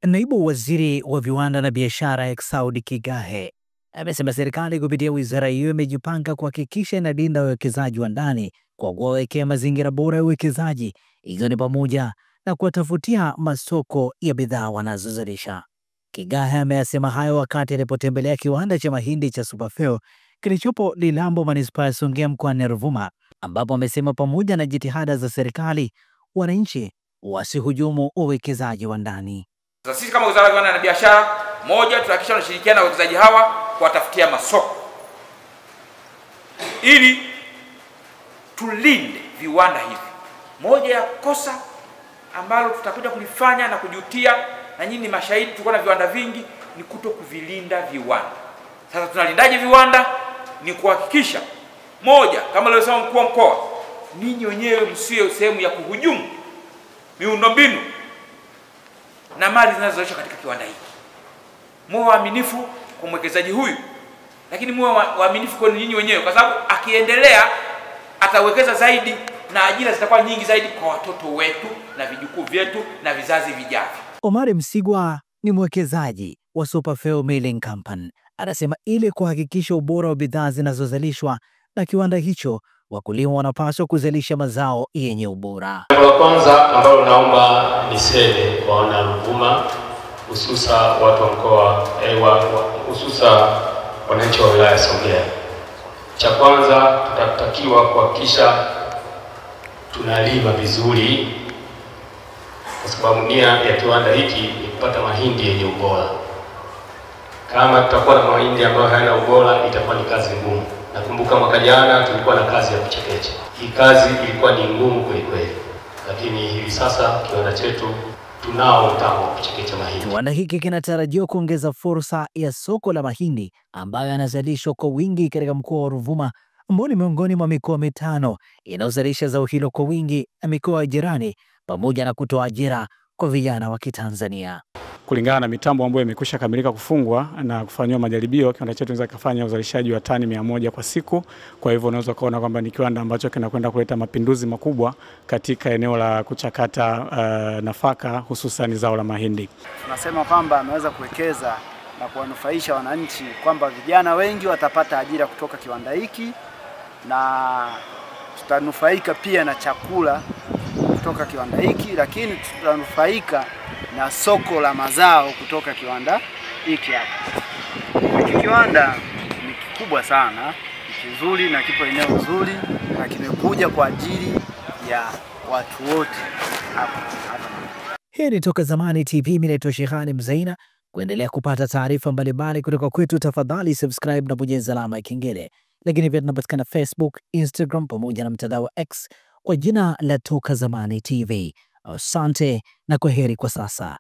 Naibu Waziri wa Viwanda na Biashara Exaud Kigahe amesema serikali kupitia wizara hiyo imejipanga kuhakikisha inalinda wawekezaji wa ndani kwa kuwawekea mazingira bora ya uwekezaji, ikiwa ni pamoja na kuwatafutia masoko ya bidhaa wanazozalisha. Kigahe ameyasema hayo wakati alipotembelea kiwanda cha mahindi cha Superfeo kilichopo Lilambo, manispaa ya Songea, mkoani Ruvuma, ambapo amesema pamoja na jitihada za serikali, wananchi wasihujumu uwekezaji wa ndani. Sisi kama Wizara ya Viwanda na Biashara, moja, tutahakikisha tunashirikiana na wawekezaji hawa kuwatafutia masoko ili tulinde viwanda hivi. Moja ya kosa ambalo tutakuja kulifanya na kujutia, na nyinyi ni mashahidi, tulikuwa na viwanda vingi, ni kuto kuvilinda viwanda. Sasa tunalindaje viwanda? Ni kuhakikisha, moja, kama alivyosema mkuu wa mkoa, ninyi wenyewe msiwe sehemu ya kuhujumu miundombinu na mali zinazozalishwa katika kiwanda hiki. Muwe waaminifu kwa mwekezaji huyu, lakini muwe waaminifu kwa ninyi wenyewe, kwa sababu akiendelea atawekeza zaidi na ajira zitakuwa nyingi zaidi kwa watoto wetu na vijukuu vyetu na vizazi vijavyo. Omar Msigwa ni mwekezaji wa Superfeo Milling Company. Anasema ili kuhakikisha ubora wa bidhaa zinazozalishwa na kiwanda hicho, wakulima wanapaswa kuzalisha mazao yenye ubora. La kwanza ambalo naomba niseme kwa wana Ruvuma, hususa watu wa mkoa hususa wananchi wa wilaya Songea. Cha kwanza, tutatakiwa kuhakikisha tunalima vizuri, kwa sababu nia ya kiwanda hiki ni kupata mahindi yenye ubora. Kama tutakuwa na mahindi ambayo hayana ubora, itakuwa ni kazi ngumu. Nakumbuka mwaka jana tulikuwa na kazi ya kuchekecha. Hii kazi ilikuwa ni ngumu kweli kweli, lakini hivi sasa kiwanda chetu tunao mtambo wa kuchekecha mahindi. Kiwanda hiki kinatarajiwa kuongeza fursa ya soko la mahindi ambayo yanazalishwa kwa wingi katika mkoa wa Ruvuma, ambao ni miongoni mwa mikoa mitano inayozalisha zao hilo kwa wingi na mikoa jirani, pamoja na kutoa ajira kwa vijana wa Kitanzania. Kulingana na mitambo ambayo imekwisha kamilika kufungwa na kufanywa majaribio, kiwanda chetu kinaweza kufanya uzalishaji wa tani 100 kwa siku. Kwa hivyo unaweza kuona kwamba ni kiwanda ambacho kinakwenda kuleta mapinduzi makubwa katika eneo la kuchakata nafaka, hususan zao la mahindi. Tunasema kwamba ameweza kuwekeza na kuwanufaisha wananchi, kwamba vijana wengi watapata ajira kutoka kiwanda hiki na tutanufaika pia na chakula kutoka kiwanda hiki, lakini tutanufaika na soko la mazao kutoka kiwanda hiki hapa. Hiki kiwanda ni kikubwa sana, ni kizuri na kipo eneo nzuri na kimekuja kwa ajili ya watu wote hapa. Hii ni Toka Zamani TV, mimi naitwa Shehani Mzaina. Kuendelea kupata taarifa mbalimbali kutoka kwetu, tafadhali subscribe na bonyeza alama ya kengele. Lakini pia tunapatikana Facebook, Instagram pamoja na mtandao wa X kwa jina la Toka Zamani TV. Asante na kwaheri kwa sasa.